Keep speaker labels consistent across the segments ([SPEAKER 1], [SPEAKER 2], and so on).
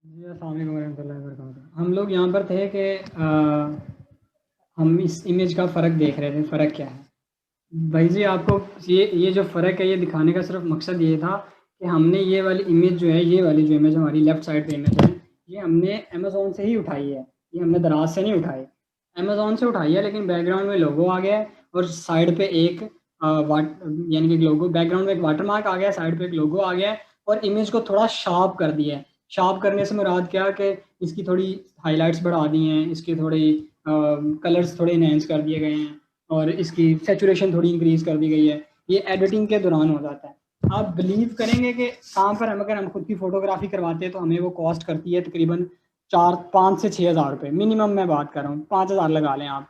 [SPEAKER 1] जी, अस्सलाम वालेकुम रहमतुल्लाहि व बरकातहू। हम लोग यहाँ पर थे कि हम इस इमेज का फ़र्क देख रहे थे, फ़र्क क्या है। भाई जी आपको ये जो फ़र्क है ये दिखाने का सिर्फ मकसद ये था कि हमने ये वाली इमेज जो है, ये वाली जो इमेज हमारी लेफ्ट साइड पे इमेज है, ये हमने अमेज़न से ही उठाई है। ये हमने दराज से नहीं उठाई। अमेज़न से उठाई है, लेकिन बैकग्राउंड में लोगो आ गया है और साइड पे एक वाट यानी कि लोगो, बैकग्राउंड में एक वाटर मार्क आ गया है, साइड पे एक लोगो आ गया है और इमेज को थोड़ा शार्प कर दिया है। शार्प करने से मुराद क्या कि इसकी थोड़ी हाइलाइट्स बढ़ा दी हैं, इसकी थोड़ी कलर्स थोड़े इनहेंस कर दिए गए हैं और इसकी सैचुरेशन थोड़ी इंक्रीज कर दी गई है। ये एडिटिंग के दौरान हो जाता है। आप बिलीव करेंगे कि कहाँ पर हम, अगर हम खुद की फोटोग्राफी करवाते हैं तो हमें वो कॉस्ट करती है तकरीबन 4 5 से 6 हज़ार रुपये, मिनिमम मैं बात कर रहा हूँ, 5 हज़ार लगा लें आप।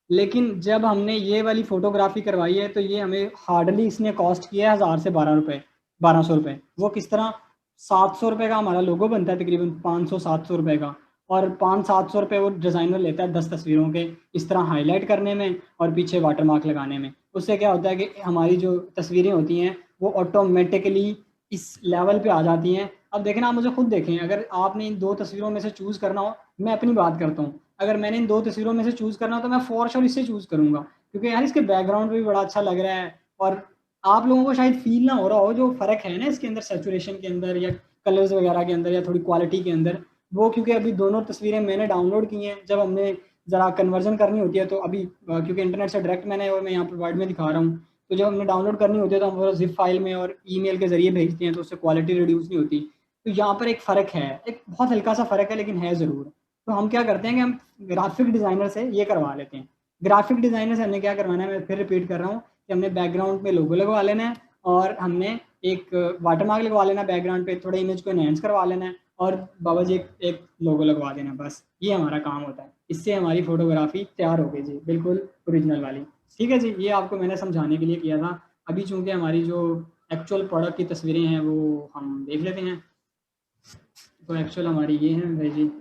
[SPEAKER 1] लेकिन जब हमने ये वाली फोटोग्राफी करवाई है तो ये हमें हार्डली इसने कॉस्ट किया है 1000 से 12 रुपये, 1200 रुपये। वो किस तरह, 700 रुपये का हमारा लोगो बनता है, तकरीबन 500 700 रुपये का, और 500 700 रुपये वो डिज़ाइनर लेता है 10 तस्वीरों के इस तरह हाईलाइट करने में और पीछे वाटरमार्क लगाने में। उससे क्या होता है कि हमारी जो तस्वीरें होती हैं वो ऑटोमेटिकली इस लेवल पे आ जाती हैं। अब देखें ना, आप मुझे खुद देखें, अगर आपने इन दो तस्वीरों में से चूज़ करना हो, मैं अपनी बात करता हूँ, अगर मैंने इन दो तस्वीरों में से चूज़ करना हो तो मैं फॉर श्योर इससे चूज़ करूँगा, क्योंकि यार इसके बैकग्राउंड भी बड़ा अच्छा लग रहा है। और आप लोगों को शायद फील ना हो रहा हो जो फ़र्क है ना इसके अंदर, सेचुरेशन के अंदर या कलर्स वगैरह के अंदर या थोड़ी क्वालिटी के अंदर, वो क्योंकि अभी दोनों तस्वीरें मैंने डाउनलोड की हैं। जब हमने ज़रा कन्वर्जन करनी होती है तो अभी क्योंकि इंटरनेट से डायरेक्ट मैंने, और मैं यहाँ पर वर्ड में दिखा रहा हूँ, तो जब हमने डाउनलोड करनी होती है तो हम वो जिप फाइल में और ईमेल के ज़रिए भेजते हैं, तो उससे क्वालिटी रिड्यूस नहीं होती। तो यहाँ पर एक फ़र्क है, एक बहुत हल्का सा फ़र्क है, लेकिन है ज़रूर। तो हम क्या करते हैं कि हम ग्राफिक डिज़ाइनर से ये करवा लेते हैं। ग्राफिक डिज़ाइनर से हमने क्या करवाना है, मैं फिर रिपीट कर रहा हूँ कि हमने बैकग्राउंड में लोगो लगवा लेना है और हमने एक वाटरमार्क लगवा लेना है बैकग्राउंड पे, थोड़े इमेज को एनहेंस करवा लेना है और बाबा जी एक लोगो लगवा देना, बस ये हमारा काम होता है। इससे हमारी फोटोग्राफी तैयार हो गई जी, बिल्कुल ओरिजिनल वाली। ठीक है जी, ये आपको मैंने समझाने के लिए किया था। अभी चूंकि हमारी जो एक्चुअल प्रोडक्ट की तस्वीरें हैं वो हम देख लेते हैं। तो एक्चुअल हमारी ये हैं भाई जी।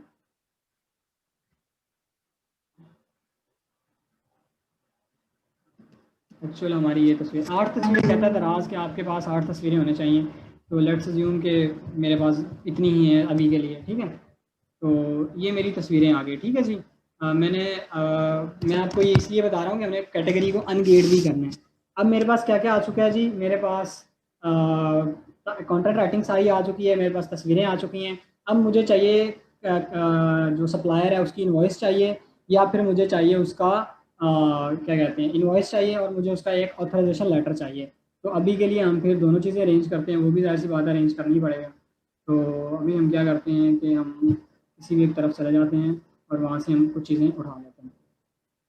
[SPEAKER 1] एक्चुअल हमारी ये तस्वीर, 8 तस्वीरें कहता है दराज के आपके पास 8 तस्वीरें होने चाहिए। तो लेट्स अज्यूम के मेरे पास इतनी ही है अभी के लिए, ठीक है। तो ये मेरी तस्वीरें आ गई, ठीक है जी। मैं आपको ये इसलिए बता रहा हूँ कि हमने कैटेगरी को अनगेट भी करना है। अब मेरे पास क्या क्या आ चुका है जी, मेरे पास कॉन्ट्रैक्ट राइटिंग सारी आ चुकी है, मेरे पास तस्वीरें आ चुकी हैं। अब मुझे चाहिए जो सप्लायर है उसकी इनवॉइस चाहिए, या फिर मुझे चाहिए उसका क्या कहते हैं, इनवॉइस चाहिए, और मुझे उसका एक ऑथराइजेशन लेटर चाहिए। तो अभी के लिए हम फिर दोनों चीज़ें अरेंज करते हैं, वो भी ज़ाहिर सी बात है अरेंज करनी पड़ेगा। तो अभी हम क्या करते हैं कि हम किसी भी एक तरफ चले जाते हैं और वहाँ से हम कुछ चीज़ें उठा लेते हैं।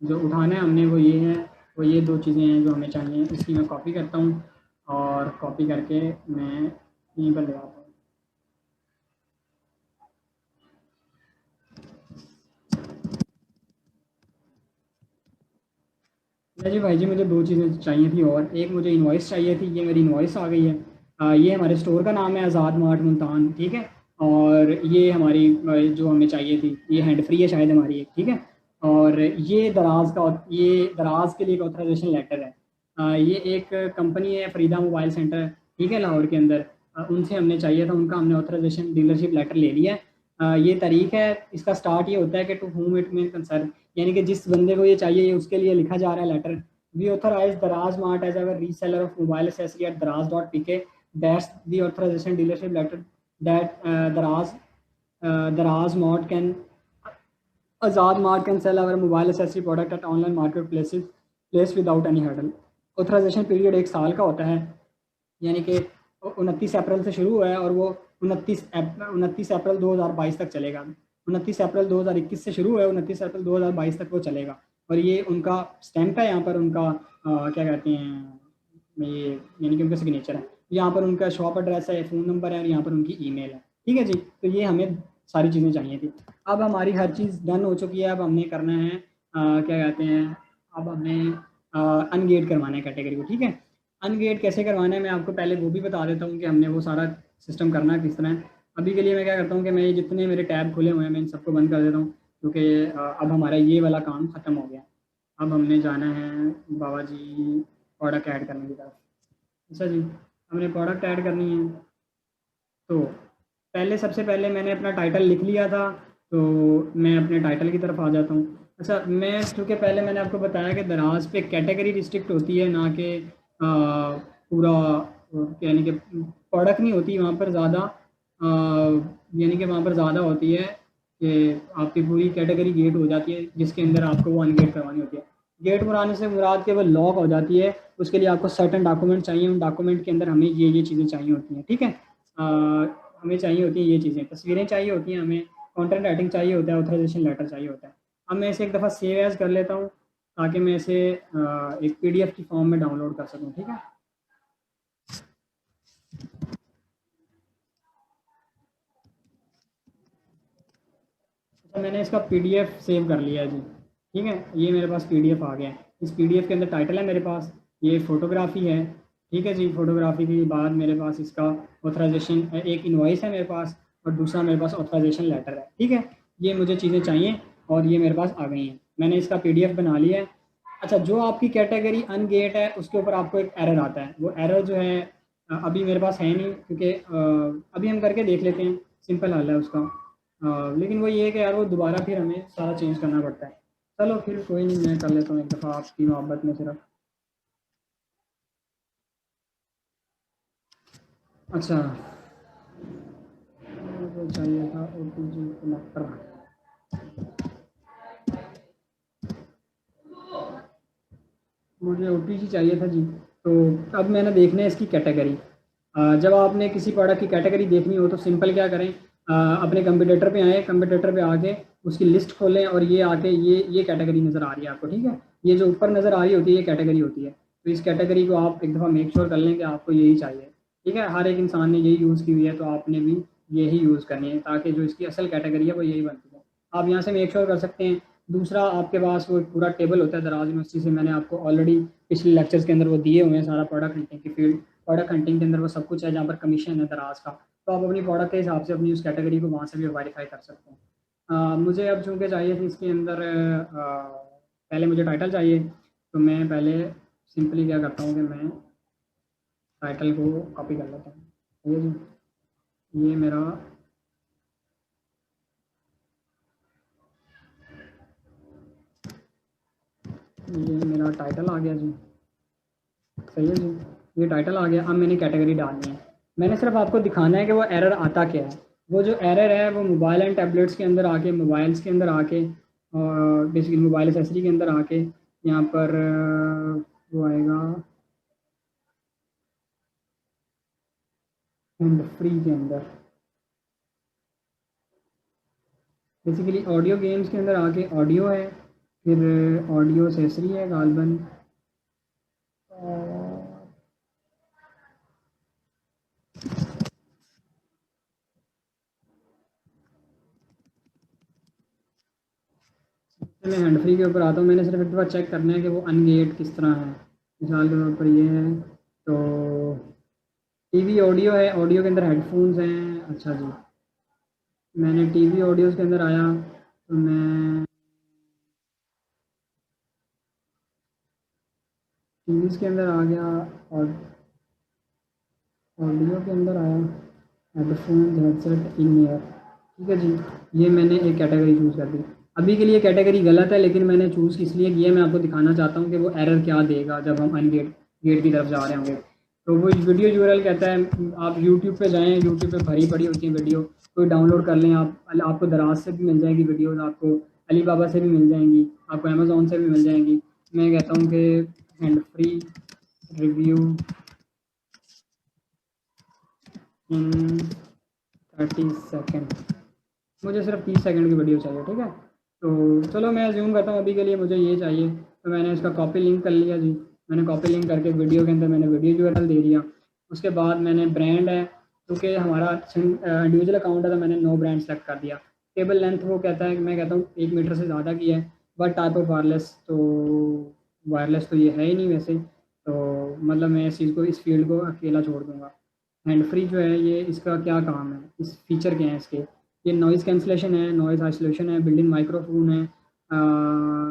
[SPEAKER 1] जो उठाना है हमने वो ये है, वो ये दो चीज़ें हैं जो हमें चाहिए। इसकी मैं कॉपी करता हूँ और कॉपी करके मैं यहीं पर ले आता हूँ। जी भाई जी, मुझे दो चीज़ें चाहिए थी, और एक मुझे इनवॉइस चाहिए थी, ये मेरी इनवॉइस आ गई है। ये हमारे स्टोर का नाम है आज़ाद मार्ट मुल्तान, ठीक है। और ये हमारी जो हमें चाहिए थी, ये हैंड फ्री है शायद हमारी एक, ठीक है। और ये दराज के लिए एक ऑथराइजेशन लेटर है। ये एक कंपनी है फरीदा मोबाइल सेंटर, ठीक है, लाहौर के अंदर। उनसे हमने चाहिए था, उनका हमने ऑथराइजेशन डीलरशिप लेटर ले लिया है। ये तारीख है, इसका स्टार्ट ये होता है कि to whom it may concern, यानी कि जिस बंदे को ये चाहिए ये उसके लिए लिखा जा रहा है letter. We authorise Daraz mart as our reseller of mobile accessory at Daraz dot PK that's the authorisation dealership letter that Daraz mart can Azad mart can sell our mobile accessory product at online market place without any hurdle. Authorisation period 1 साल का होता है, यानी कि 29 अप्रैल से शुरू हुआ है और वो 29 अप्रैल 2022 तक चलेगा। 29 अप्रैल 2021 से शुरू हुआ है, 29 अप्रैल 2022 तक वो चलेगा। और ये उनका स्टैंप है यहाँ पर, उनका क्या कहते हैं, ये यानी कि उनका सिग्नेचर है। यहाँ पर उनका शॉप एड्रेस है, फ़ोन नंबर है, और यहाँ पर उनकी ईमेल है, ठीक है जी। तो ये हमें सारी चीज़ें चाहिए थी। अब हमारी हर चीज़ डन हो चुकी है। अब हमने करना है क्या कहते हैं, अब हमें अनगेट करवाना है कैटेगरी को, ठीक है। अनगेट कैसे करवाना है मैं आपको पहले वो भी बता देता हूँ कि हमने वो सारा सिस्टम करना है किस तरह है। अभी के लिए मैं क्या करता हूँ कि मैं ये जितने मेरे टैब खुले हुए हैं मैं इन सबको बंद कर देता हूँ, क्योंकि अब हमारा ये वाला काम ख़त्म हो गया। अब हमने जाना है बाबा जी प्रोडक्ट ऐड करने की तरफ। अच्छा जी, हमने प्रोडक्ट ऐड करनी है। तो पहले सबसे पहले मैंने अपना टाइटल लिख लिया था, तो मैं अपने टाइटल की तरफ आ जाता हूँ। अच्छा, मैं चूँकि पहले मैंने आपको बताया कि दराज पे कैटेगरी रिस्ट्रिक्ट होती है, ना कि पूरा यानी कि प्रोडक्ट नहीं होती वहाँ पर ज़्यादा, यानी कि वहाँ पर ज़्यादा होती है कि आपकी पूरी कैटेगरी गेट हो जाती है, जिसके अंदर आपको वो अनगेट करवानी होती है। गेट बनाने से मुराद केवल लॉक हो जाती है, उसके लिए आपको सर्टेन डॉक्यूमेंट चाहिए, उन डॉक्यूमेंट के अंदर हमें ये चीज़ें चाहिए होती हैं, ठीक है। हमें चाहिए होती हैं ये चीज़ें, तस्वीरें चाहिए होती हैं हमें, कंटेंट राइटिंग चाहिए होता है, ऑथराइजेशन लेटर चाहिए होता है। अब मैं इसे एक दफ़ा सेव एज़ कर लेता हूँ, ताकि मैं इसे एक पीडीएफ की फॉर्म में डाउनलोड कर सकूँ, ठीक है। अच्छा, मैंने इसका पीडीएफ सेव कर लिया है जी, ठीक है। ये मेरे पास पीडीएफ आ गया है। इस पीडीएफ के अंदर टाइटल है मेरे पास, ये फ़ोटोग्राफ़ी है, ठीक है जी। फ़ोटोग्राफ़ी के बाद मेरे पास इसका ऑथराइजेशन, एक इनवॉइस है मेरे पास, और दूसरा मेरे पास ऑथराइजेशन लेटर है, ठीक है। ये मुझे चीज़ें चाहिए और ये मेरे पास आ गई हैं। मैंने इसका पीडीएफ बना लिया है। अच्छा, जो आपकी कैटेगरी अनगेट है उसके ऊपर आपको एक एरर आता है। वो एरर जो है अभी मेरे पास है नहीं, क्योंकि अभी हम करके देख लेते हैं, सिंपल हल है उसका। लेकिन वो ये है कि यार वो दोबारा फिर हमें सारा चेंज करना पड़ता है। चलो फिर कोई नहीं, मैं कर लेता हूँ एक दफ़ा आपकी मोहब्बत में सिर्फ। अच्छा, मुझे चाहिए था OTG कनेक्टर। मुझे OTG चाहिए था जी। तो अब मैंने देखना है इसकी कैटेगरी। जब आपने किसी प्रोडक्ट की कैटेगरी देखनी हो तो सिंपल क्या करें, अपने कंप्यूटर पे आए, कंप्यूटर पे आके उसकी लिस्ट खोलें, और ये आके ये कैटेगरी नज़र आ रही है आपको, ठीक है। ये जो ऊपर नज़र आ रही होती है ये कैटेगरी होती है। तो इस कैटेगरी को आप एक दफ़ा मेक श्योर कर लें कि आपको यही चाहिए, ठीक है। हर एक इंसान ने यही यूज़ की हुई है, तो आपने भी यही यूज़ करनी है, ताकि जो इसकी असल कैटेगरी है वो यही बनती है। आप यहाँ से मेक श्योर कर सकते हैं। दूसरा, आपके पास वो एक पूरा टेबल होता है दराज यूनिवर्सिटी से, मैंने आपको ऑलरेडी पिछले लेक्चर्स के अंदर वो दिए हुए हैं, सारा प्रोडक्ट हंटिंग की फील्ड, प्रोडक्ट हंटिंग के अंदर वो सब कुछ है, जहाँ पर कमीशन है दराज का। तो आप अपनी प्रोडक्ट के हिसाब से अपनी उस कैटेगरी को वहाँ से भी वेरीफाई कर सकते हैं। मुझे अब चूँकि चाहिए थी इसके अंदर, पहले मुझे टाइटल चाहिए, तो मैं पहले सिंपली क्या करता हूँ कि मैं टाइटल को कॉपी कर लेता हूँ, ये जी, ये मेरा, ये मेरा टाइटल आ गया जी, सही है जी। ये टाइटल आ गया। अब मैंने कैटेगरी डालनी है। मैंने सिर्फ आपको दिखाना है कि वो एरर आता क्या है। वो जो एरर है वो मोबाइल एंड टैबलेट्स के अंदर आके, मोबाइल्स के अंदर आके, और बेसिकली मोबाइल एसेसरी के अंदर आके यहाँ पर वो आएगा हैंड फ्री के अंदर, बेसिकली ऑडियो गेम्स के अंदर आके ऑडियो है, फिर ऑडियो एसेसरी है गालबन, मैं हैंड फ्री के ऊपर आता हूँ। मैंने सिर्फ एक बार चेक करना है कि वो अनगेट किस तरह है। मिसाल के तौर पर ये है, तो टीवी ऑडियो है, ऑडियो के अंदर हेडफोन्स हैं, अच्छा जी। मैंने टीवी ऑडियोज़ के अंदर आया, तो मैं टीवीज़ के अंदर आ गया, और ऑडियो के अंदर आया, हेडफोन हेडसेट इन ईयर, ठीक है जी। ये मैंने एक कैटेगरी चूज़ कर दी। अभी के लिए कैटेगरी गलत है, लेकिन मैंने चूज़ इसलिए किया, मैं आपको दिखाना चाहता हूँ कि वो एरर क्या देगा जब हम अनगेट गेट की तरफ जा रहे होंगे। तो वो वीडियो यूआरएल कहता है, आप यूट्यूब पे जाएँ, यूट्यूब पे भरी पड़ी होती है वीडियो, कोई डाउनलोड कर लें आप। आपको दराज से भी मिल जाएगी वीडियोज़, आपको अलीबाबा से भी मिल जाएंगी, आपको अमेज़ोन से भी मिल जाएंगी। मैं कहता हूँ कि हैंड फ्री रिव्यू इन 30 सेकेंड, मुझे सिर्फ 30 सेकंड की वीडियो चाहिए, ठीक है। तो चलो मैं ज़ूम करता हूँ, अभी के लिए मुझे ये चाहिए, तो मैंने इसका कॉपी लिंक कर लिया जी। मैंने कॉपी लिंक करके वीडियो के अंदर मैंने वीडियो यूआरएल दे दिया। उसके बाद मैंने ब्रांड है, क्योंकि हमारा इंडिविजुअल अकाउंट है, तो मैंने नो ब्रांड सेलेक्ट कर दिया। केबल लेंथ वो कहता है कि मैं कहता हूँ 1 मीटर से ज़्यादा की है, बट टाइप ऑफ वायरलेस, तो वायरलेस तो ये है ही नहीं वैसे, तो मतलब मैं इस चीज़ को, इस फील्ड को अकेला छोड़ दूँगा। हैंड फ्री जो है ये, इसका क्या काम है, इस फीचर क्या है इसके, ये नॉइज़ कैंसलेशन है, नॉइज़ आइसोलेशन है, बिल्डिंग माइक्रोफोन है,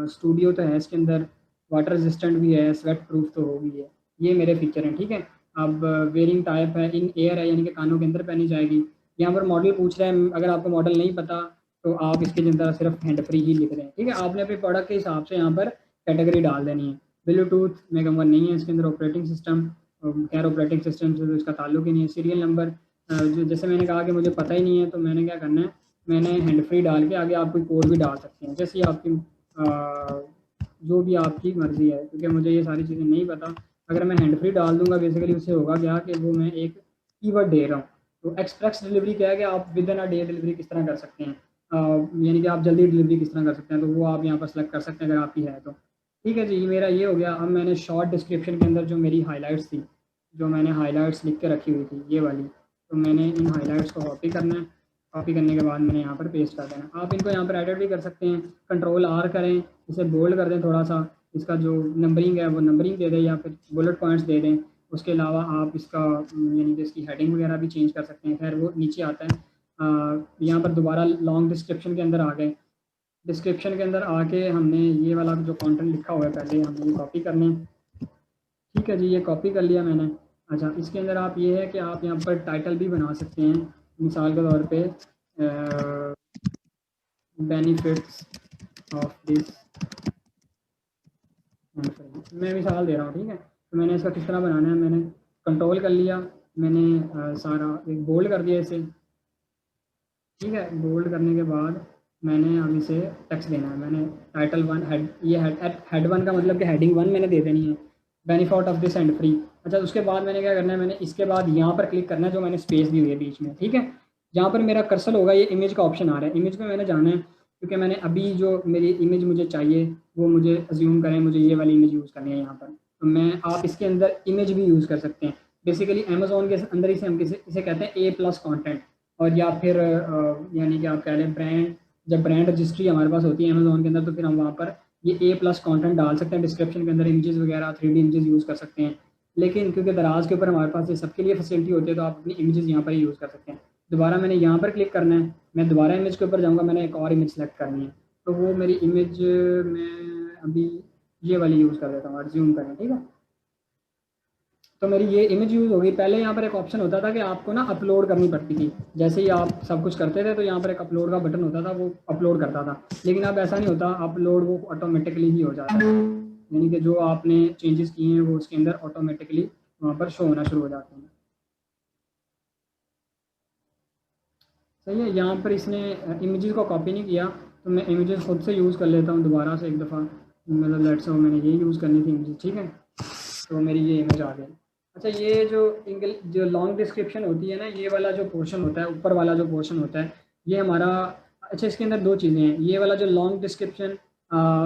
[SPEAKER 1] स्टूडियो तो है इसके अंदर, वाटर रेजिस्टेंट भी है, स्वेट प्रूफ तो होगी है। ये मेरे फीचर हैं, ठीक है। अब वेयरिंग टाइप है, इन एयर है, यानी कि कानों के अंदर पहनी जाएगी। यहाँ पर मॉडल पूछ रहे हैं, अगर आपको मॉडल नहीं पता तो आप इसके अंदर सिर्फ हैंड फ्री ही लिख रहे हैं, ठीक है। आपने अपने प्रोडक्ट के हिसाब से यहाँ पर कैटेगरी डाल देनी है। ब्लूटूथ मैं कहूँगा नहीं है इसके अंदर, ऑपरेटिंग सिस्टम, खैर ऑपरेटिंग सिस्टम से तो इसका ताल्लुक ही नहीं है। सीरियल नंबर जो जैसे मैंने कहा कि मुझे पता ही नहीं है, तो मैंने क्या करना है, मैंने हैंड फ्री डाल के आगे आप कोई कोड भी डाल सकते हैं, जैसे आपकी जो भी आपकी मर्ज़ी है, क्योंकि मुझे ये सारी चीज़ें नहीं पता। अगर मैं हैंड फ्री डाल दूंगा बेसिकली उससे होगा क्या कि वो मैं एक कीवर्ड दे रहा हूँ। तो एक्सप्रेस डिलीवरी क्या है कि आप with in a day delivery किस तरह कर सकते हैं, यानी कि आप जल्दी डिलीवरी किस तरह कर सकते हैं, तो वो आप यहाँ पर सेलेक्ट कर सकते हैं अगर आपकी है तो। ठीक है जी, मेरा ये हो गया। अब मैंने शॉर्ट डिस्क्रिप्शन के अंदर जो मेरी हाईलाइट्स थी, जो मैंने हाईलाइट्स लिख के रखी हुई थी ये वाली, तो मैंने इन हाईलाइट्स को कॉपी करना है। कॉपी करने के बाद मैंने यहाँ पर पेस्ट कर देना। आप इनको यहाँ पर एडिट भी कर सकते हैं, कंट्रोल आर करें, इसे बोल्ड कर दें थोड़ा सा, इसका जो नंबरिंग है वो नंबरिंग दे दें या फिर बुलेट पॉइंट्स दे दें। उसके अलावा आप इसका यानी कि इसकी हेडिंग वगैरह भी चेंज कर सकते हैं। खैर वो नीचे आता है। यहाँ पर दोबारा लॉन्ग डिस्क्रिप्शन के अंदर आ गए। डिस्क्रिप्शन के अंदर आके हमने ये वाला जो कंटेंट लिखा हुआ है पहले हमने ये कॉपी करना है। ठीक है जी, ये कॉपी कर लिया मैंने। अच्छा, इसके अंदर आप ये है कि आप यहाँ पर टाइटल भी बना सकते हैं, मिसाल के तौर पे बेनिफिट्स ऑफ दिस, मैं मिसाल दे रहा हूँ, ठीक है। तो मैंने इसका किस तरह बनाना है, मैंने कंट्रोल कर लिया, मैंने सारा एक बोल्ड कर दिया इसे, ठीक है। बोल्ड करने के बाद मैंने अब इसे टेक्स्ट देना है। मैंने टाइटल वन हेड, ये हेड वन का मतलब कि हेडिंग वन मैंने दे देनी है, benefit of this and free. अच्छा, उसके बाद मैंने क्या करना है, मैंने इसके बाद यहाँ पर क्लिक करना है जो मैंने स्पेस दी हुई है बीच में, ठीक है। जहाँ पर मेरा कर्सर होगा ये इमेज का ऑप्शन आ रहा है, इमेज में मैंने जाना है, क्योंकि मैंने अभी जो मेरी इमेज मुझे चाहिए वो मुझे अज्यूम करें, मुझे ये वाली इमेज यूज़ करनी है यहाँ पर। तो मैं आप इसके अंदर इमेज भी यूज़ कर सकते हैं। बेसिकली अमेजोन के अंदर इसे हम इसे कहते हैं A+ कॉन्टेंट, और या फिर यानी कि आप कह लें ब्रांड, जब ब्रांड रजिस्ट्री हमारे पास होती है अमेजोन के अंदर तो फिर हम वहाँ पर ये A+ कॉन्टेंट डाल सकते हैं। डिस्क्रिप्शन के अंदर इमेजेस वगैरह 3D इमेजेस यूज़ कर सकते हैं। लेकिन क्योंकि दराज के ऊपर हमारे पास ये सबके लिए फैसिलिटी होती है तो आप अपनी इमेजेस यहाँ पर ही यूज़ कर सकते हैं। दोबारा मैंने यहाँ पर क्लिक करना है, मैं दोबारा इमेज के ऊपर जाऊँगा, मैंने एक और इमेज सेलेक्ट करनी है। तो वो मेरी इमेज मैं अभी ये वाली यूज़ कर देता हूँ, ज़ूम करें, ठीक है। तो मेरी ये इमेज यूज़ हो गई। पहले यहाँ पर एक ऑप्शन होता था कि आपको ना अपलोड करनी पड़ती थी, जैसे ही आप सब कुछ करते थे तो यहाँ पर एक अपलोड का बटन होता था, वो अपलोड करता था। लेकिन अब ऐसा नहीं होता, अपलोड वो ऑटोमेटिकली ही हो जाता है, यानी कि जो आपने चेंजेस किए हैं वो उसके अंदर ऑटोमेटिकली वहाँ पर शो होना शुरू हो जाते हैं। सही है, यहाँ पर इसने इमेजेस को कॉपी नहीं किया, तो मैं इमेजेस खुद से यूज़ कर लेता हूँ दोबारा से एक दफ़ा। मतलब लेट्स से मैंने ये यूज़ करनी थी इमेजेस, ठीक है। तो मेरी ये इमेज आ गई। अच्छा, ये जो लॉन्ग डिस्क्रिप्शन होती है ना, ये वाला जो पोर्शन होता है, ऊपर वाला जो पोर्शन होता है ये हमारा, अच्छा इसके अंदर दो चीज़ें हैं। ये वाला जो लॉन्ग डिस्क्रिप्शन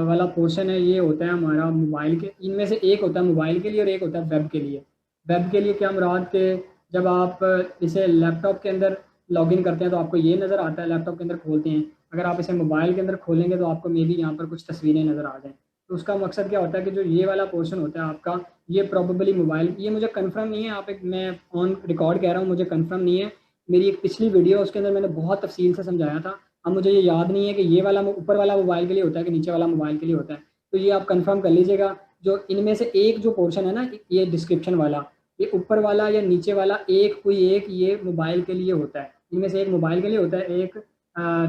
[SPEAKER 1] वाला पोर्शन है ये होता है हमारा मोबाइल के, इनमें से एक होता है मोबाइल के लिए और एक होता है वेब के लिए। वेब के लिए क्या मुराद के, जब आप इसे लैपटॉप के अंदर लॉगिन करते हैं तो आपको ये नज़र आता है, लैपटॉप के अंदर खोलते हैं। अगर आप इसे मोबाइल के अंदर खोलेंगे तो आपको मे बी यहाँ पर कुछ तस्वीरें नज़र आ जाएँ। तो उसका मकसद क्या होता है कि जो ये वाला पोर्शन होता है आपका, ये प्रोबेबली मोबाइल, ये मुझे कंफर्म नहीं है, आप एक मैं ऑन रिकॉर्ड कह रहा हूँ, मुझे कंफर्म नहीं है। मेरी एक पिछली वीडियो उसके अंदर मैंने बहुत तफसील से समझाया था। अब मुझे ये याद नहीं है कि ये वाला ऊपर वाला मोबाइल के लिए होता है कि नीचे वाला मोबाइल के लिए होता है। तो ये आप कंफर्म कर लीजिएगा। जो इनमें से एक जो पोर्शन है ना, ये डिस्क्रिप्शन वाला, ये ऊपर वाला या नीचे वाला, एक कोई एक ये मोबाइल के लिए होता है। इनमें से एक मोबाइल के लिए होता है, एक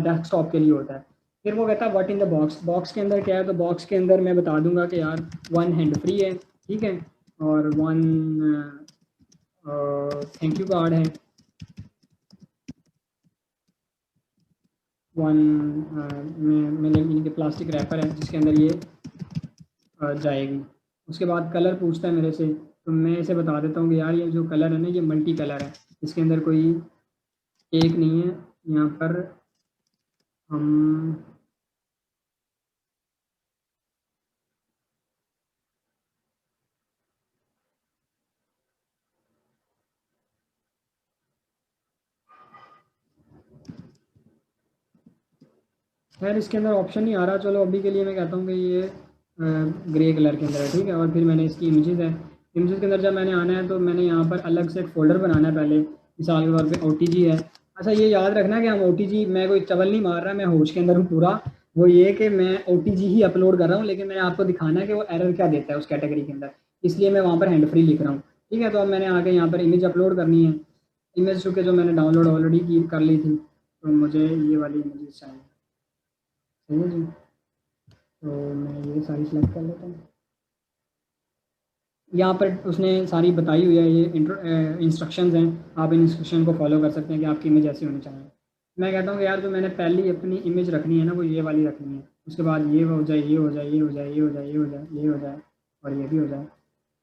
[SPEAKER 1] डेस्कटॉप के लिए होता है। फिर वो कहता है what in the box, box के अंदर क्या है, तो बॉक्स के अंदर मैं बता दूंगा कि यार वन हैंड फ्री है, ठीक है, और वन थैंक यू कार्ड है, वन मैंने इनके प्लास्टिक रैपर है जिसके अंदर ये जाएगी। उसके बाद कलर पूछता है मेरे से, तो मैं इसे बता देता हूँ कि यार ये जो कलर है ना ये मल्टी कलर है, इसके अंदर कोई एक नहीं है। यहाँ पर हम खैर इसके अंदर ऑप्शन नहीं आ रहा, चलो अभी के लिए मैं कहता हूँ कि ये ग्रे कलर के अंदर है, ठीक है। और फिर मैंने इसकी इमेजेस है, इमेजेस के अंदर जब मैंने आना है तो मैंने यहाँ पर अलग से एक फ़ोल्डर बनाना है पहले, मिसाल के तौर पे OTG है। अच्छा, ये याद रखना कि हम OTG, मैं कोई चवल नहीं मार रहा, मैं होश के अंदर हूँ पूरा। वो ये कि मैं OTG ही अपलोड कर रहा हूँ, लेकिन मैंने आपको दिखाना है कि वो एरर क्या देता है उस कैटेगरी के अंदर, इसलिए मैं वहाँ पर हैंड फ्री लिख रहा हूँ, ठीक है। तो अब मैंने आगे यहाँ पर इमेज अपलोड करनी है। इमेज चूँकि जो मैंने डाउनलोड ऑलरेडी की कर ली थी, तो मुझे ये वाली इमेजेस चाहिए। सही है जी। तो मैं ये सारी सेलेक्ट कर लेता हूँ। यहाँ पर उसने सारी बताई हुई है, ये इंस्ट्रक्शंस हैं, आप इन इंस्ट्रक्शन को फॉलो कर सकते हैं कि आपकी इमेज ऐसी होनी चाहिए। मैं कहता हूँ कि यार जो मैंने पहली अपनी इमेज रखनी है ना, वो ये वाली रखनी है। उसके बाद ये हो जाए, ये हो जाए, ये हो जाए, ये हो जाए, ये हो जाए, ये हो जाए, और ये भी हो जाए।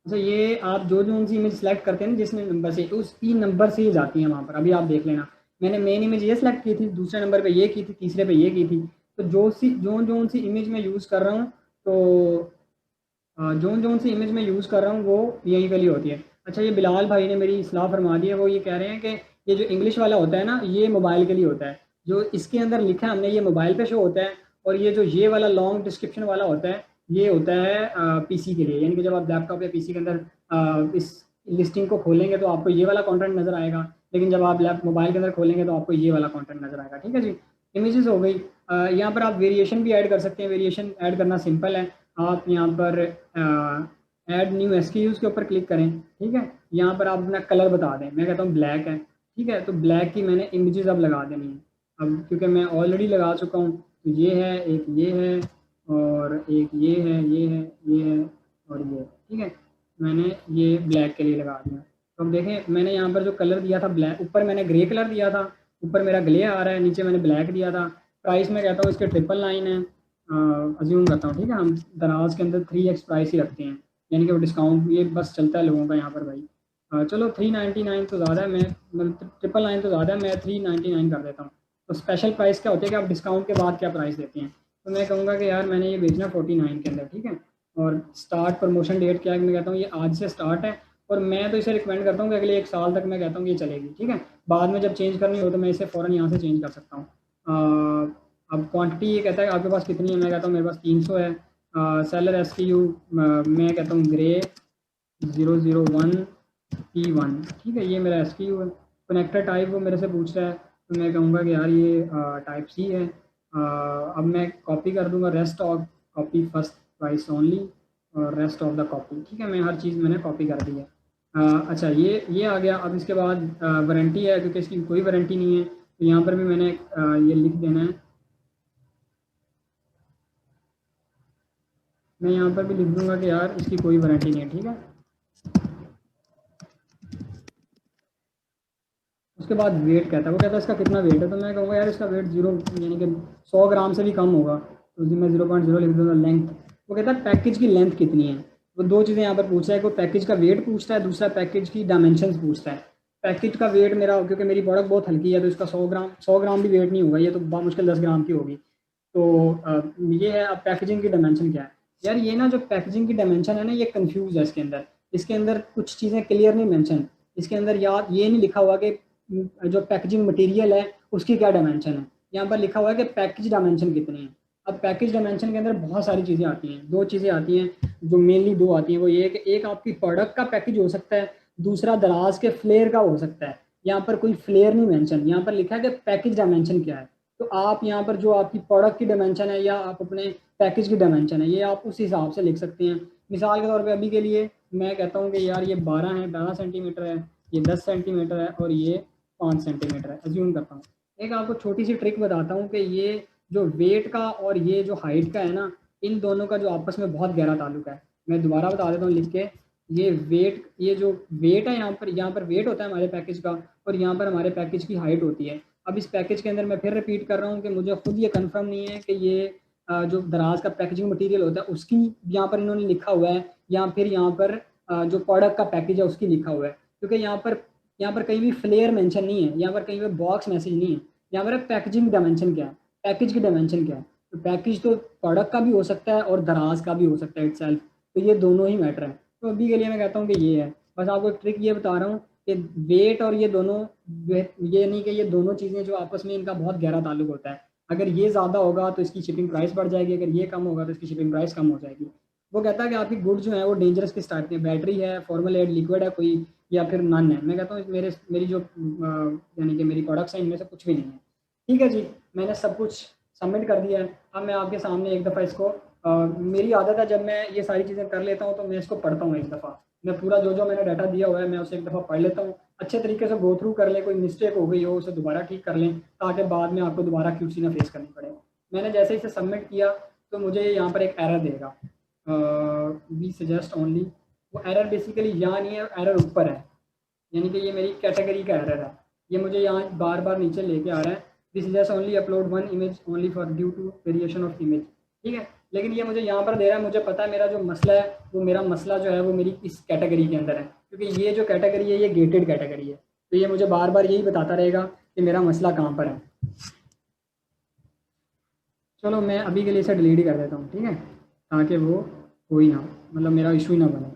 [SPEAKER 1] अच्छा, ये आप जो जो उनसी इमेज सेलेक्ट करते हैं ना जिस नंबर से, उस 3 नंबर से ही जाती हैं वहाँ पर। अभी आप देख लेना, मैंने मेन इमेज ये सेलेक्ट की थी, दूसरे नंबर पे ये की थी, तीसरे पे ये की थी। तो जो जो उनसी इमेज मैं यूज़ कर रहा हूँ, तो जोन जोन सी इमेज मैं यूज़ कर रहा हूँ वो यही वाली होती है। अच्छा, ये बिलाल भाई ने मेरी इस्लाह फरमा दी है, वो ये कह रहे हैं कि ये जो इंग्लिश वाला होता है ना, ये मोबाइल के लिए होता है। जो इसके अंदर लिखा है हमने, ये मोबाइल पे शो होता है। और ये जो ये वाला लॉन्ग डिस्क्रिप्शन वाला होता है, ये होता है पीसी के लिए। यानी कि जब आप लैपटॉप या पीसी के अंदर इस लिस्टिंग को खोलेंगे तो आपको ये वाला कंटेंट नज़र आएगा, लेकिन जब आप लैप मोबाइल के अंदर खोलेंगे तो आपको ये वाला कंटेंट नज़र आएगा। ठीक है जी। इमेजेस हो गई। यहाँ पर आप वेरिएशन भी ऐड कर सकते हैं। वेरिएशन ऐड करना सिंपल है। आप यहाँ पर ऐड न्यू एसक्यूज के ऊपर क्लिक करें। ठीक है। यहाँ पर आप अपना कलर बता दें, मैं कहता हूँ ब्लैक है। ठीक है, तो ब्लैक की मैंने इमेजेस अब लगा देनी है। अब क्योंकि मैं ऑलरेडी लगा चुका हूँ, तो ये है, एक ये है, और एक ये है, ये है, ये है, और ये। ठीक है, मैंने ये ब्लैक के लिए लगा दिया। तो अब देखें, मैंने यहाँ पर जो कलर दिया था ब्लैक, ऊपर मैंने ग्रे कलर दिया था, ऊपर मेरा ग्ले आ रहा है, नीचे मैंने ब्लैक दिया था। प्राइस में कहता हूँ इसके 999 है। अज्यूम करता हूँ, ठीक है, हम दराज के अंदर 3x प्राइस ही रखते हैं, यानी कि वो डिस्काउंट ये बस चलता है लोगों का यहाँ पर भाई। चलो 399 तो ज़्यादा है, मैं मतलब 999 तो ज़्यादा है, मैं 399 कर देता हूँ। तो स्पेशल प्राइस क्या होती है कि आप डिस्काउंट के बाद क्या प्राइस देते हैं। तो मैं कहूँगा कि यार मैंने ये बेचना 49 के अंदर। ठीक है। और स्टार्ट प्रमोशन डेट क्या है, मैं कहता हूँ ये आज से स्टार्ट है। और मैं तो इसे रिकमेंड करता हूँ कि अगले 1 साल तक मैं कहता हूँ ये चलेगी। ठीक है। बाद में जब चेंज करनी हो तो मैं इसे फ़ौरन यहाँ से चेंज कर सकता हूँ। अब क्वांटिटी ये कहता है कि आपके पास कितनी है, मैं कहता हूँ मेरे पास 300 है। सेलर SKU मैं कहता हूँ ग्रे 001P1। ठीक है, ये मेरा SKU है। कनेक्टर टाइप वो मेरे से पूछ रहा है, तो मैं कहूँगा कि यार ये टाइप सी है। अब मैं कॉपी कर दूंगा, rest of copy first price only, और रेस्ट ऑफ द कॉपी। ठीक है, मैं हर चीज़ मैंने कॉपी कर दी है। अच्छा, ये आ गया। अब इसके बाद वारंटी है, क्योंकि इसकी कोई वारंटी नहीं है, तो यहाँ पर भी मैंने ये लिख देना है। मैं यहाँ पर भी लिख दूंगा कि यार इसकी कोई वारंटी नहीं है। ठीक है। उसके बाद वेट कहता है, वो कहता है इसका कितना वेट है, तो मैं कहूँगा यार इसका वेट 0 यानी कि 100 ग्राम से भी कम होगा, तो उस दिन मैं 0.0 लिख दूँगा। लेंथ, वो कहता है पैकेज की लेंथ कितनी है। वो दो चीज़ें यहाँ पर पूछ रहा है, को पैकेज का वेट पूछता है, दूसरा पैकेज की डायमेंशन पूछता है। पैकेज का वेट मेरा, क्योंकि मेरी प्रोडक्ट बहुत हल्की है, तो इसका 100 ग्राम भी वेट नहीं होगा, ये तो मुश्किल 10 ग्राम की होगी। तो ये है। अब पैकेजिंग की डायमेंशन क्या है। यार ये ना जो पैकेजिंग की डायमेंशन है ना, ये कंफ्यूज है इसके अंदर। इसके अंदर कुछ चीज़ें क्लियर नहीं मेंशन। इसके अंदर याद ये नहीं लिखा हुआ कि जो पैकेजिंग मटेरियल है उसकी क्या डायमेंशन है। यहाँ पर लिखा हुआ है कि पैकेज डायमेंशन कितनी है। अब पैकेज डायमेंशन के अंदर बहुत सारी चीज़ें आती हैं, दो चीज़ें आती हैं, जो मेनली दो आती हैं। वो ये है कि एक आपकी प्रोडक्ट का पैकेज हो सकता है, दूसरा दराज के फ्लेयर का हो सकता है। यहाँ पर कोई फ्लेयर नहीं मेंशन, यहाँ पर लिखा है कि पैकेज डायमेंशन क्या है। तो आप यहाँ पर जो आपकी प्रोडक्ट की डायमेंशन है या आप अपने पैकेज की डायमेंशन है, ये आप उस हिसाब से लिख सकते हैं। मिसाल के तौर पे अभी के लिए मैं कहता हूँ कि यार ये 12 सेंटीमीटर है, ये 10 सेंटीमीटर है, और ये 5 सेंटीमीटर है, एज्यूम करता हूँ। एक आपको छोटी सी ट्रिक बताता हूँ कि ये जो वेट का और ये जो हाइट का है ना, इन दोनों का जो आपस में बहुत गहरा ताल्लुक है। मैं दोबारा बता देता हूँ लिख के। ये वेट, ये जो वेट है, यहाँ पर वेट होता है हमारे पैकेज का, और यहाँ पर हमारे पैकेज की हाइट होती है। अब इस पैकेज के अंदर मैं फिर रिपीट कर रहा हूँ कि मुझे खुद ये कंफर्म नहीं है कि ये जो दराज का पैकेजिंग मटेरियल होता है उसकी यहाँ पर इन्होंने लिखा हुआ है, या फिर यहाँ पर जो प्रोडक्ट का पैकेज है उसकी लिखा हुआ है। क्योंकि यहाँ पर कहीं भी फ्लेयर मेंशन नहीं है, यहाँ पर कहीं भी बॉक्स मैसेज नहीं है। यहाँ पर पैकेजिंग डायमेंशन क्या है, पैकेज की डायमेंशन क्या है। तो पैकेज तो प्रोडक्ट का भी हो सकता है और दराज का भी हो सकता है इटसेल्फ। तो ये दोनों ही मैटर है। तो अभी के लिए मैं कहता हूँ कि ये है। बस आपको एक ट्रिक ये बता रहा हूँ कि वेट और ये दोनों, ये नहीं कि ये दोनों चीज़ें जो आपस में इनका बहुत गहरा ताल्लुक होता है। अगर ये ज़्यादा होगा तो इसकी शिपिंग प्राइस बढ़ जाएगी, अगर ये कम होगा तो इसकी शिपिंग प्राइस कम हो जाएगी। वो कहता है कि आपकी गुड जो है वो डेंजरस किस टाइप की, बैटरी है, फॉर्मल लिक्विड है कोई, या फिर नन है। मैं कहता हूँ मेरी जो यानी कि मेरी प्रोडक्ट्स हैं इनमें से कुछ भी नहीं है। ठीक है जी। मैंने सब कुछ सबमिट कर दिया है। अब मैं आपके सामने एक दफ़ा इसको मेरी आदत है, जब मैं ये सारी चीज़ें कर लेता हूँ तो मैं इसको पढ़ता हूँ एक दफ़ा। मैं पूरा जो जो मैंने डाटा दिया हुआ है मैं उसे एक दफ़ा पढ़ लेता हूँ, अच्छे तरीके से गो थ्रू कर लें, कोई मिस्टेक हो गई हो उसे दोबारा ठीक कर लें, ताकि बाद में आपको दोबारा क्यूसी ना फेस करनी पड़े। मैंने जैसे ही इसे सबमिट किया तो मुझे यहाँ पर एक एरर देगा, वी सजेस्ट ओनली। वो एरर बेसिकली यहाँ नहीं है, एरर ऊपर है, यानी कि ये मेरी कैटेगरी का एरर है। ये मुझे यहाँ बार बार नीचे लेके आ रहा है, this suggest only upload one image only for due to variation of image. ठीक है, लेकिन ये मुझे यहाँ पर दे रहा है, मुझे पता है मेरा जो मसला है वो मेरा मसला जो है वो मेरी इस कैटेगरी के अंदर है, क्योंकि ये जो कैटेगरी है ये गेटेड कैटेगरी है। तो ये मुझे बार बार यही बताता रहेगा कि मेरा मसला कहाँ पर है। चलो मैं अभी के लिए इसे डिलीट ही कर देता हूँ, ठीक है, ताकि वो हो ही ना, मतलब मेरा इशू ही ना बने।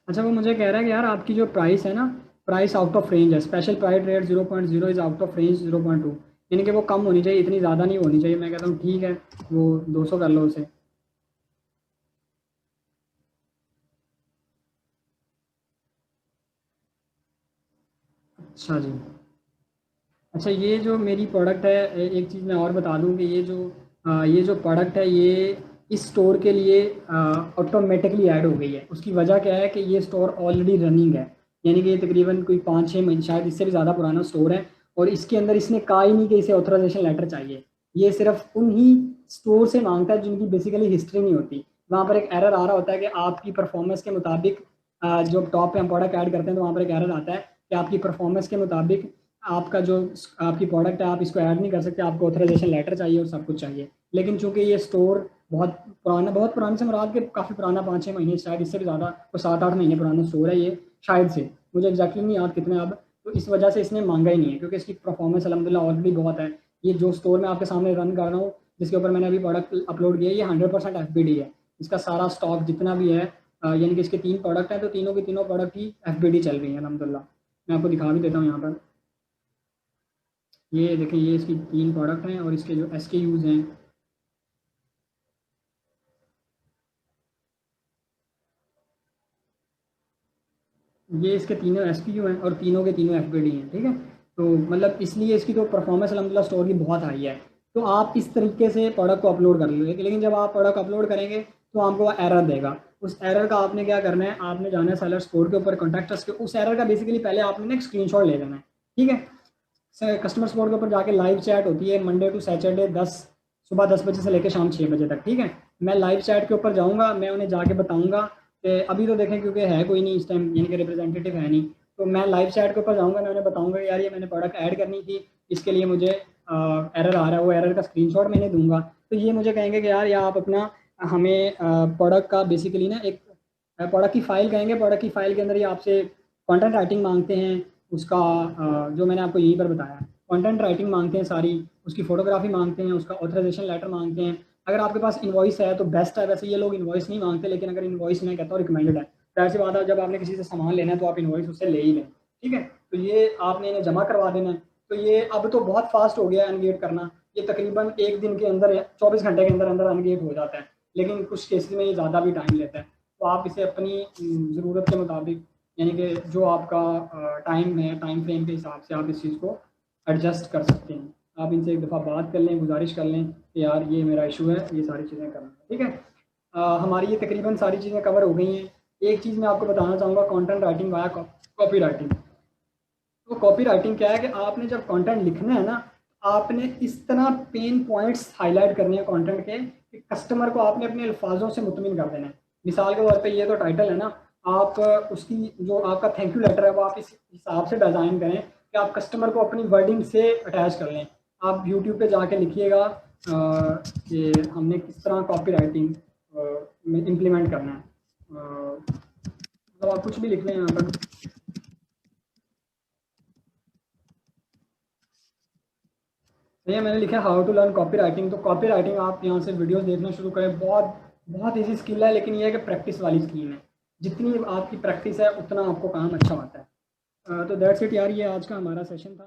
[SPEAKER 1] अच्छा, वो मुझे कह रहा है कि यार आपकी जो प्राइस है ना, प्राइस आउट ऑफ रेंज है, special price rate 0.0 is out of range 0.2, यानी कि वो कम होनी चाहिए, इतनी ज़्यादा नहीं होनी चाहिए। मैं कहता हूँ ठीक है, वो 200 कर लो उसे। अच्छा जी। अच्छा, ये जो मेरी प्रोडक्ट है, एक चीज़ मैं और बता दूं कि ये जो प्रोडक्ट है ये इस स्टोर के लिए ऑटोमेटिकली ऐड हो गई है। उसकी वजह क्या है कि ये स्टोर ऑलरेडी रनिंग है, यानी कि ये तकरीबन कोई 5-6 महीने, शायद इससे भी ज़्यादा पुराना स्टोर है, और इसके अंदर इसने कहा ही नहीं कि इसे ऑथराइजेशन लेटर चाहिए। ये सिर्फ उन ही स्टोर से मांगता है जिनकी बेसिकली हिस्ट्री नहीं होती। वहाँ पर एक एरर आ रहा होता है कि आपकी परफॉर्मेंस के मुताबिक, जो टॉप पे हम प्रोडक्ट ऐड करते हैं तो वहाँ पर एक एरर आता है कि आपकी परफॉर्मेंस के मुताबिक आपका जो आपकी प्रोडक्ट है आप इसको ऐड नहीं कर सकते, आपको ऑथराइजेशन लेटर चाहिए और सब कुछ चाहिए। लेकिन चूंकि ये स्टोर बहुत पुराने से मुराद के काफ़ी पुराना, 5-6 महीने, शायद इससे भी ज़्यादा, तो 7-8 महीने पुराना स्टोर है ये, शायद से, मुझे एग्जैक्टली नहीं याद कितने अब। तो इस वजह से इसने मांगा ही नहीं है, क्योंकि इसकी परफॉर्मेंस अलहमदिल्ला ऑलरेडी बहुत है। ये जो स्टोर मैं आपके सामने रन कर रहा हूँ, जिसके ऊपर मैंने अभी प्रोडक्ट अपलोड किया है, ये 100% FBD है। इसका सारा स्टॉक जितना भी है, यानी कि इसके 3 प्रोडक्ट हैं, तो तीनों की तीनों प्रोडक्ट ही FBD चल रही है अलहमदिल्ला। मैं आपको दिखा भी देता हूँ यहाँ पर। ये देखें, ये इसकी 3 प्रोडक्ट हैं और इसके जो SKUs हैं, ये इसके तीनों SKU हैं और तीनों के तीनों FBD हैं। ठीक है, तो मतलब इसलिए इसकी तो परफॉर्मेंस अलहमदिल्ला स्टोर की बहुत हाई है। तो आप इस तरीके से प्रोडक्ट को अपलोड कर लो, लेकिन जब आप प्रोडक्ट अपलोड करेंगे तो आपको एरर देगा। उस एरर का आपने क्या करना है, आपने जाना है सेलर स्टोर के ऊपर, कॉन्टैक्ट के, उस एरर का बेसिकली पहले आपने ना एक स्क्रीनशॉट ले लेना है। ठीक है, कस्टमर सपोर्ट के ऊपर जाके लाइव चैट होती है मंडे टू सैटरडे, सुबह 10 बजे से लेकर शाम 6 बजे तक। ठीक है, मैं लाइव चैट के ऊपर जाऊँगा, मैं उन्हें जाके बताऊँगा कि अभी तो देखें क्योंकि है कोई नहीं इस टाइम, यानी कि रिप्रेजेंटेटिव है नहीं, तो मैं लाइव चैट के ऊपर जाऊँगा, मैं उन्हें बताऊँगा यार ये मैंने प्रोडक्ट ऐड करनी थी, इसके लिए मुझे एरर आ रहा है, वो एरर का स्क्रीनशॉट मैंने दूंगा। तो ये मुझे कहेंगे कि यार या आप अपना हमें प्रोडक्ट का बेसिकली ना एक प्रोडक्ट की फ़ाइल कहेंगे, प्रोडक्ट की फ़ाइल के अंदर ये आपसे कंटेंट राइटिंग मांगते हैं, उसका जो मैंने आपको यहीं पर बताया, कंटेंट राइटिंग मांगते हैं सारी, उसकी फ़ोटोग्राफी मांगते हैं, उसका ऑथराइजेशन लेटर मांगते हैं। अगर आपके पास इन्वॉइस है तो बेस्ट है, वैसे ये लोग इन्वॉइस नहीं मांगते, लेकिन अगर इन्वॉइस मैं कहता हूँ रिकमेंडेड है। तो ऐसी बात है, जब आपने किसी से सामान लेना है तो आप इन्वॉइस उससे ले ही लें। ठीक है, तो ये आपने इन्हें जमा करवा देना है। तो ये अब तो बहुत फास्ट हो गया है अनगेट करना, ये तकरीबन एक दिन के अंदर या 24 घंटे के अंदर अंदर अनगेट हो जाता है, लेकिन कुछ केसेस में ये ज़्यादा भी टाइम लेता है। तो आप इसे अपनी ज़रूरत के मुताबिक, यानी कि जो आपका टाइम है, टाइम फ्रेम के हिसाब से आप इस चीज़ को एडजस्ट कर सकते हैं। आप इनसे एक दफ़ा बात कर लें, गुजारिश कर लें कि यार ये मेरा इशू है, ये सारी चीज़ें करना। ठीक है, हमारी ये तकरीबन सारी चीज़ें कवर हो गई हैं। एक चीज़ मैं आपको बताना चाहूँगा, content writing via copy writing. तो कॉपी राइटिंग क्या है कि आपने जब कंटेंट लिखना है ना, आपने इस तरह पेन पॉइंट्स हाईलाइट करने हैं कंटेंट के कि कस्टमर को आपने अपने अल्फाजों से मुतमिन कर देना है। मिसाल के तौर पे ये तो टाइटल है ना, आप उसकी जो आपका थैंक यू लेटर है वो आप इस हिसाब से डिज़ाइन करें कि आप कस्टमर को अपनी वर्डिंग से अटैच कर लें। आप यूट्यूब पे जाके लिखिएगा कि हमने किस तरह कॉपी राइटिंग में इम्प्लीमेंट करना है, मतलब आप कुछ भी लिख लें यहाँ पर। भैया मैंने लिखा है how to learn copy writing. तो कॉपी राइटिंग आप यहाँ से वीडियोस देखना शुरू करें, बहुत बहुत ईजी स्किल है, लेकिन ये है कि प्रैक्टिस वाली स्कीम है। जितनी आपकी प्रैक्टिस है उतना आपको काम अच्छा आता है। तो दैट्स इट यार, ये आज का हमारा सेशन था।